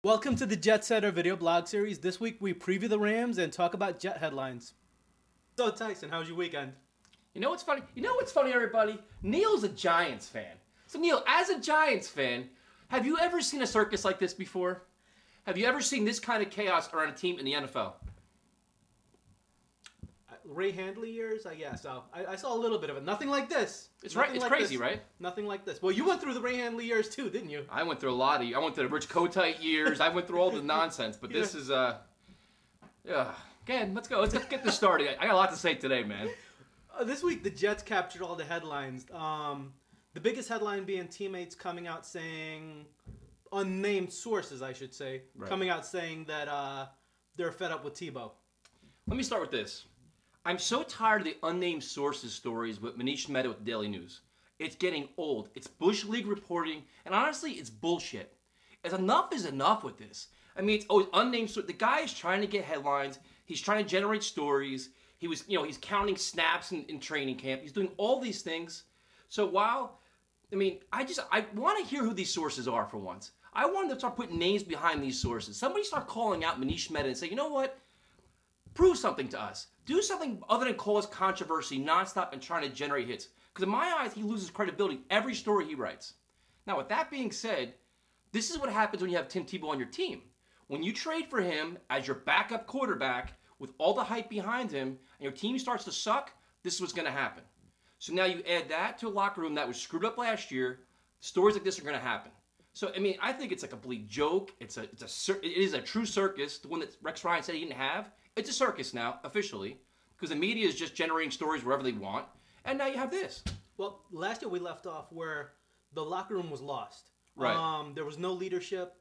Welcome to the Jet Setter video blog series. This week we preview the Rams and talk about Jet headlines. So Tyson, how was your weekend? You know what's funny? Everybody? Neil's a Giants fan. So Neil, as a Giants fan, have you ever seen a circus like this before? Have you ever seen this kind of chaos around a team in the NFL? Ray Handley years, I guess. So I saw a little bit of it. Nothing like this. It's Nothing right. It's like crazy, this. right? Nothing like this. Well, you went through the Ray Handley years too, didn't you? I went through a lot of. I went through the Rich Kotite years. I went through all the nonsense. But this is yeah. Again, let's go. Let's get this started. I got a lot to say today, man. This week the Jets captured all the headlines. The biggest headline being teammates coming out saying, unnamed sources, I should say, Right. coming out saying that they're fed up with Tebow. Let me start with this. I'm so tired of the unnamed sources stories with Manish Mehta with the Daily News. It's getting old. It's Bush League reporting, and honestly, it's bullshit. As enough is enough with this. I mean, it's always unnamed. The guy is trying to get headlines. He's trying to generate stories. He was, he's counting snaps in training camp. He's doing all these things. So while, I want to hear who these sources are for once. I want them to start putting names behind these sources. Somebody start calling out Manish Mehta and say, you know what? Prove something to us. Do something other than cause controversy nonstop and trying to generate hits. Because in my eyes, he loses credibility every story he writes. Now, with that being said, this is what happens when you have Tim Tebow on your team. When you trade for him as your backup quarterback with all the hype behind him and your team starts to suck, this is what's going to happen. So now you add that to a locker room that was screwed up last year. Stories like this are going to happen. So, I think it's a complete joke. It is a true circus, the one that Rex Ryan said he didn't have. It's a circus now, officially, because the media is just generating stories wherever they want. And now you have this. Well, last year we left off where the locker room was lost. Right. There was no leadership.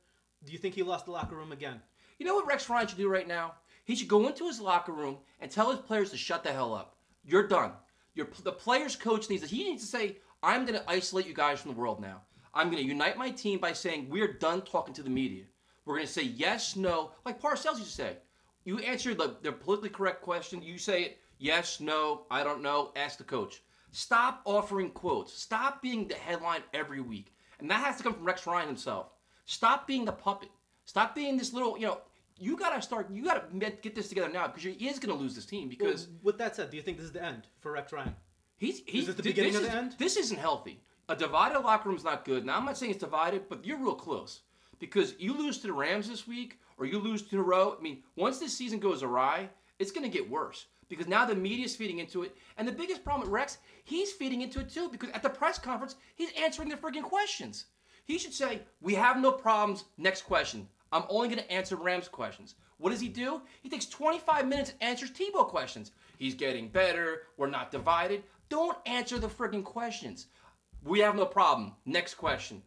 Do you think he lost the locker room again? You know what Rex Ryan should do right now? He should go into his locker room and tell his players to shut the hell up. You're done. The players' coach needs to say, I'm going to isolate you guys from the world now. I'm going to unite my team by saying we're done talking to the media. We're going to say yes, no, like Parcells used to say. You answer the politically correct question. You say it, yes, no, I don't know, ask the coach. Stop offering quotes. Stop being the headline every week. And that has to come from Rex Ryan himself. Stop being the puppet. Stop being this little, you got to get this together now because he is going to lose this team because... Well, with that said, do you think this is the end for Rex Ryan? Is this the beginning of the end? This isn't healthy. A divided locker room is not good. Now, I'm not saying it's divided, but you're real close. Because you lose to the Rams this week, or you lose to the row, once this season goes awry, it's going to get worse. Because now the media's feeding into it. And the biggest problem with Rex, he's feeding into it too. Because at the press conference, he's answering the friggin' questions. He should say, we have no problems, next question. I'm only going to answer Rams questions. What does he do? He takes 25 minutes and answers Tebow questions. He's getting better, we're not divided. Don't answer the friggin' questions. We have no problem, next question.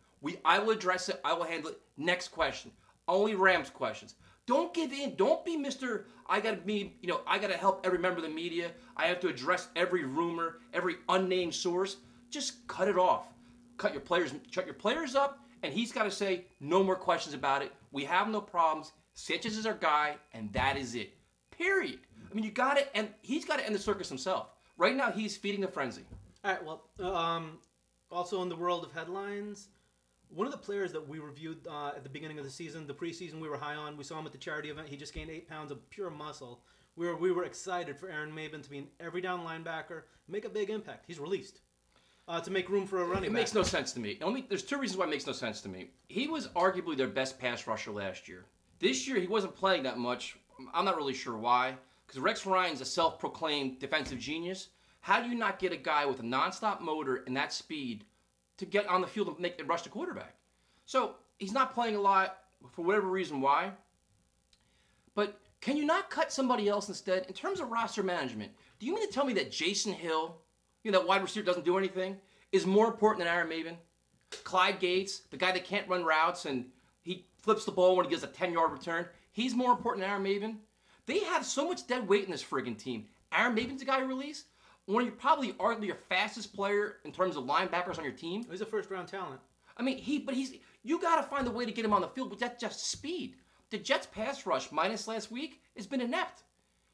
I will address it. I will handle it. Next question. Only Rams questions. Don't give in. Don't be Mr. I gotta help every member of the media. I have to address every rumor, every unnamed source. Just cut it off. Shut your players up, and he's got to say no more questions about it. We have no problems. Sanchez is our guy, and that is it. Period. He's got to end the circus himself. Right now, he's feeding the frenzy. All right. Well, also in the world of headlines. One of the players that we reviewed at the beginning of the season, the preseason we were high on, we saw him at the charity event. He just gained 8 pounds of pure muscle. We were excited for Aaron Maben to be an every down linebacker, make a big impact. He's released to make room for a running back. It makes no sense to me. There's 2 reasons why it makes no sense to me. He was arguably their best pass rusher last year. This year, he wasn't playing that much. I'm not really sure why. Because Rex Ryan's a self-proclaimed defensive genius. How do you not get a guy with a nonstop motor and that speed to get on the field and rush the quarterback? So he's not playing a lot for whatever reason why. But can you not cut somebody else instead? In terms of roster management, do you mean to tell me that Jason Hill, that wide receiver doesn't do anything, is more important than Aaron Maben? Clyde Gates, the guy that can't run routes and he flips the ball when he gets a 10-yard return, he's more important than Aaron Maben? They have so much dead weight in this friggin' team. Aaron Maben's the guy you release? One of your arguably your fastest player in terms of linebackers on your team. He's a first-round talent. You got to find a way to get him on the field, but that's just speed. The Jets' pass rush, minus last week, has been inept.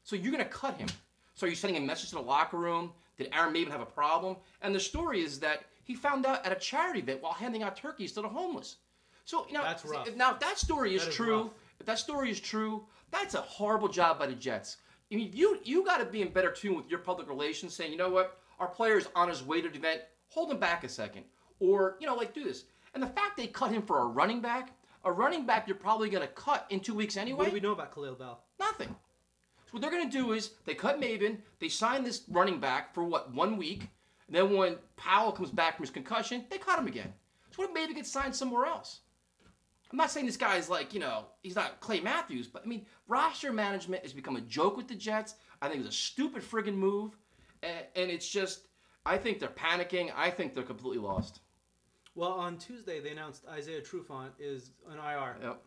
So you're going to cut him. So are you sending a message to the locker room? Did Aaron Maben have a problem? And the story is that he found out at a charity event while handing out turkeys to the homeless. So That's rough. now if that story is That is true, rough. if that story is true, that's a horrible job by the Jets. I mean, you got to be in better tune with your public relations, saying, you know what, our player's on his way to the event, hold him back a second, or do this. And the fact they cut him for a running back you're probably going to cut in 2 weeks anyway. What do we know about Khalil Bell? Nothing. So what they're going to do is they cut Maven, they sign this running back for 1 week, and then when Powell comes back from his concussion, they cut him again. So what if Maven gets signed somewhere else? I'm not saying this guy's he's not Clay Matthews, but I mean, roster management has become a joke with the Jets. I think it's a stupid friggin' move, and it's just, I think they're panicking. I think they're completely lost. Well, on Tuesday, they announced Isaiah Trufant is an IR. Yep.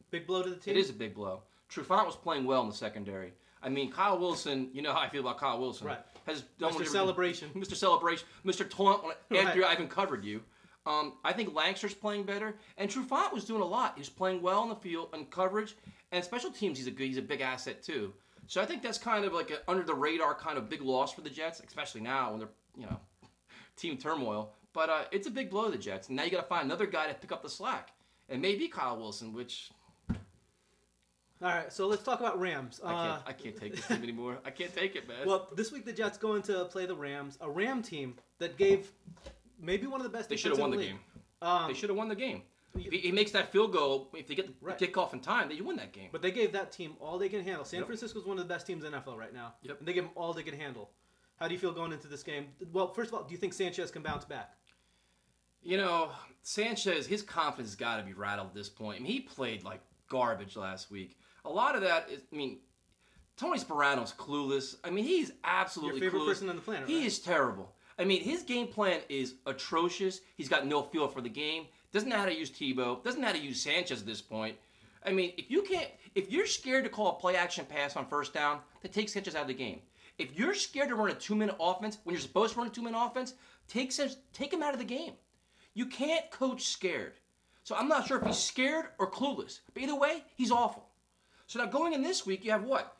Big blow to the team? It is a big blow. Trufant was playing well in the secondary. I mean, Kyle Wilson, you know how I feel about Kyle Wilson. Right. Has done Mr. Celebration. Mr. Celebration. Mr. Taunt after Right. I even covered you. I think Langston's playing better. And Trufant was doing a lot. He was playing well in the field and coverage. And special teams, he's a big asset too. So I think that's kind of like an under-the-radar kind of big loss for the Jets, especially now when they're, team turmoil. But it's a big blow to the Jets. And now you got to find another guy to pick up the slack. And maybe Kyle Wilson, which... All right, so let's talk about Rams. I can't take this team anymore. I can't take it, man. Well, this week the Jets go in to play the Rams, a Ram team that gave maybe one of the best. They should have won the game. They should have won the game. If he makes that field goal, if they get the kickoff in time, they win that game. But they gave that team all they can handle. San Francisco's one of the best teams in the NFL right now. Yep. And they gave them all they can handle. How do you feel going into this game? Well, first of all, do you think Sanchez can bounce back? Sanchez, his confidence has got to be rattled at this point. I mean, he played like garbage last week. A lot of that is, Tony Sperano's clueless. I mean, he's absolutely Your favorite clueless. person on the planet, He right? is terrible. I mean, his game plan is atrocious. He's got no feel for the game. Doesn't know how to use Tebow. Doesn't know how to use Sanchez at this point. I mean, if you're scared to call a play-action pass on first down, then take Sanchez out of the game. If you're scared to run a 2-minute offense when you're supposed to run a 2-minute offense, take him out of the game. You can't coach scared. So I'm not sure if he's scared or clueless. But either way, he's awful. So now going in this week, you have what?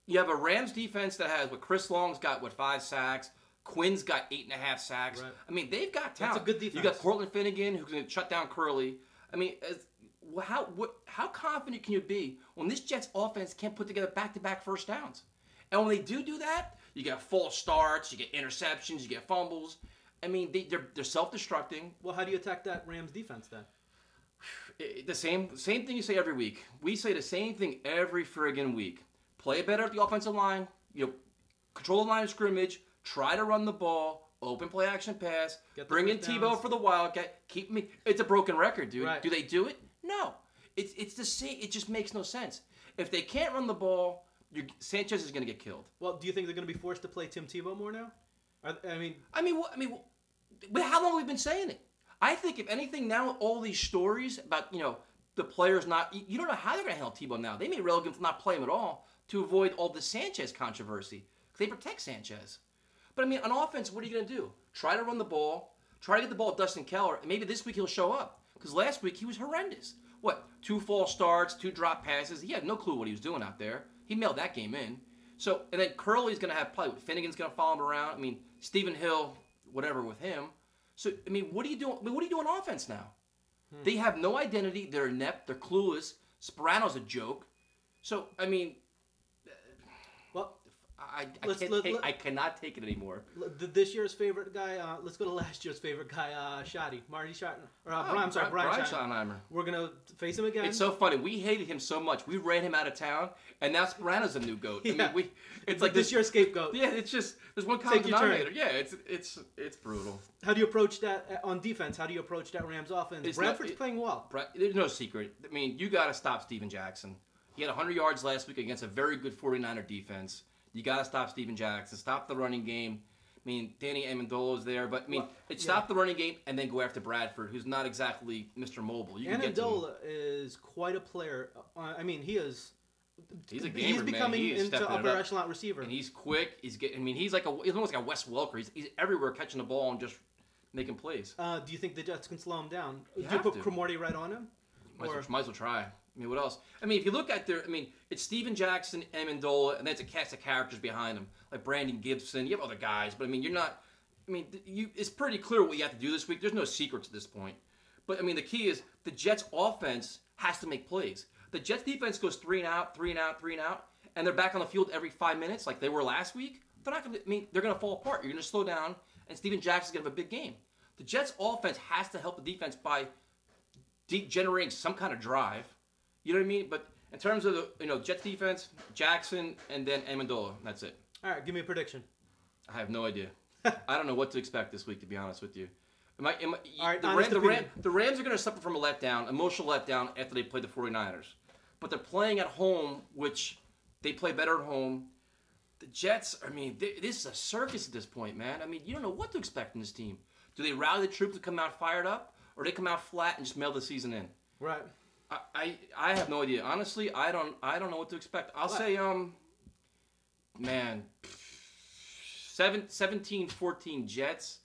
You have a Rams defense that has Chris Long's got 5 sacks. Quinn's got 8.5 sacks. Right. I mean, they've got talent. That's a good defense. You got Cortland Finnegan who's going to shut down Curley. I mean, how confident can you be when this Jets offense can't put together back-to-back first downs? And when they do that, you get false starts, you get interceptions, you get fumbles. I mean, they're self-destructing. Well, how do you attack that Rams defense then? The same thing you say every week. We say the same thing every friggin' week. Play better at the offensive line. Control the line of scrimmage. Try to run the ball. Open play action pass. Bring in Tebow for the Wildcat. Keep me. It's a broken record, dude. Right. Do they do it? No. It's the same. It just makes no sense. If they can't run the ball, Sanchez is going to get killed. Well, do you think they're going to be forced to play Tim Tebow more now? But how long have we been saying it? I think if anything now, all these stories about the players not, you don't know how they're going to handle Tebow now. They may relegate him to not play him at all to avoid all the Sanchez controversy. They protect Sanchez. But on offense, what are you going to do? Try to run the ball. Try to get the ball to Dustin Keller. And maybe this week he'll show up. Because last week he was horrendous. 2 false starts, 2 drop passes. He had no clue what he was doing out there. He mailed that game in. So, and then Curley's going to have probably Finnegan's going to follow him around. Stephen Hill, whatever with him. So, what are you doing? What are you doing on offense now? They have no identity. They're inept. They're clueless. Sperano's a joke. So, well, I cannot take it anymore. This year's favorite guy, let's go to last year's favorite guy, Shoddy. Marty Schottenheimer. Brian Schottenheimer. We're going to face him again. It's so funny. We hated him so much. We ran him out of town, and now Sperano's a new goat. Yeah. It's like this year's scapegoat. Yeah, it's just, there's one common denominator. Yeah, it's brutal. How do you approach that on defense? How do you approach that Rams offense? Bradford's playing well. There's no secret. You got to stop Steven Jackson. He had 100 yards last week against a very good 49er defense. You got to stop Steven Jackson. Stop the running game. Danny Amendola's there, but stop the running game and then go after Bradford, who's not exactly Mr. Mobile. Amendola is quite a player. He's a gamer, He's becoming into upper echelon receiver, and he's quick. He's almost like a Wes Welker. He's everywhere catching the ball and just making plays. Do you think the Jets can slow him down? Do you put Cromartie right on him? Might as well try. What else? If you look at it's Steven Jackson, Amendola, and then it's a cast of characters behind them, like Brandon Gibson. You have other guys, but you're not. It's pretty clear what you have to do this week. There's no secrets at this point. But I mean, the key is the Jets' offense has to make plays. The Jets' defense goes 3 and out, 3 and out, 3 and out, and they're back on the field every 5 minutes like they were last week. They're not going to. I mean, they're going to fall apart. You're going to slow down, and Steven Jackson's going to have a big game. The Jets' offense has to help the defense by generating some kind of drive. You know what I mean? But in terms of the Jets defense, Jackson and then Amendola. That's it. All right, give me a prediction. I have no idea. I don't know what to expect this week, to be honest with you. All right, the Rams are going to suffer from a letdown, emotional letdown, after they play the 49ers. But they're playing at home, which they play better at home. The Jets, I mean, this is a circus at this point, man. I mean, you don't know what to expect from this team. Do they rally the troops to come out fired up, or do they come out flat and just mail the season in? Right. I have no idea. Honestly, I don't know what to expect. I'll say, man, 17-14 Jets,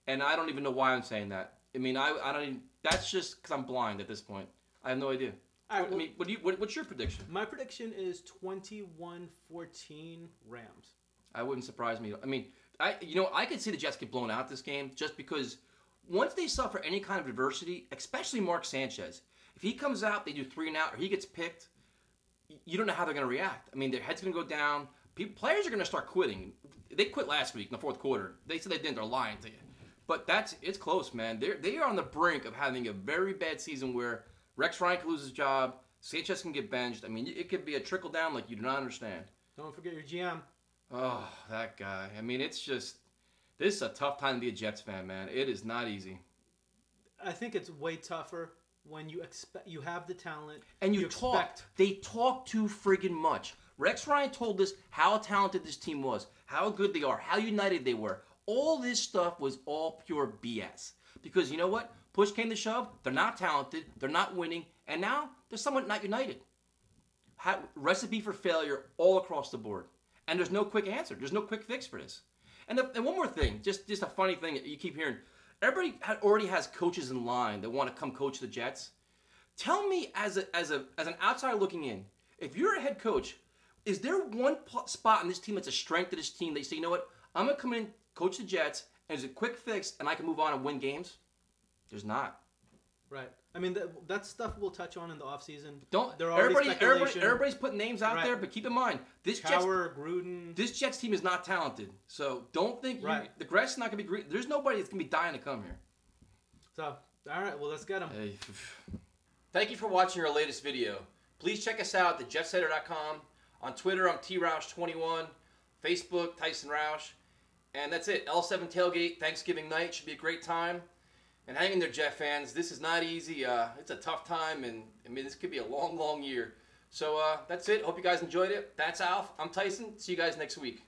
and I don't even know why I'm saying that. I mean, I don't even, that's just because I'm blind at this point. I have no idea. All right, I mean, what's your prediction? My prediction is 21-14 Rams. I wouldn't surprise me. I mean, I could see the Jets get blown out this game just because once they suffer any kind of adversity, especially Mark Sanchez, if he comes out, they do 3 and out, or he gets picked, you don't know how they're going to react. I mean, their head's going to go down. Players are going to start quitting. They quit last week in the fourth quarter. They said they didn't. They're lying to you. But it's close, man. They are on the brink of having a very bad season where Rex Ryan could lose his job, Sanchez can get benched. I mean, it could be a trickle down like you do not understand. Don't forget your GM. Oh, that guy. I mean, this is a tough time to be a Jets fan, man. It is not easy. I think it's way tougher when you have the talent and they talk too friggin' much. Rex Ryan told us how talented this team was, how good they are, how united they were. All this stuff was all pure BS. Because you know what? Push came to shove. They're not talented. They're not winning. And now they're somewhat not united. Recipe for failure all across the board. And there's no quick answer. There's no quick fix for this. And one more thing, just a funny thing that you keep hearing. Everybody already has coaches in line that want to come coach the Jets. Tell me, as an outsider looking in, if you're a head coach, is there one spot in this team that's a strength of this team that you say, you know what, I'm going to come in, coach the Jets, and there's a quick fix, and I can move on and win games? There's not. Right. I mean, that stuff we'll touch on in the offseason. Everybody's putting names out there, but keep in mind, Gruden. This Jets team is not talented. So don't think the grass is not going to be green. There's nobody that's going to be dying to come here. So, all right, well, let's get them. Hey. Thank you for watching our latest video. Please check us out at jetsetter.com. On Twitter, I'm TRauch21. Facebook, Tyson Rauch. And that's it. L7 Tailgate, Thanksgiving night. Should be a great time. And hang in there, Jet fans. This is not easy. It's a tough time, and I mean, this could be a long, long year. So that's it. Hope you guys enjoyed it. That's Alf. I'm Tyson. See you guys next week.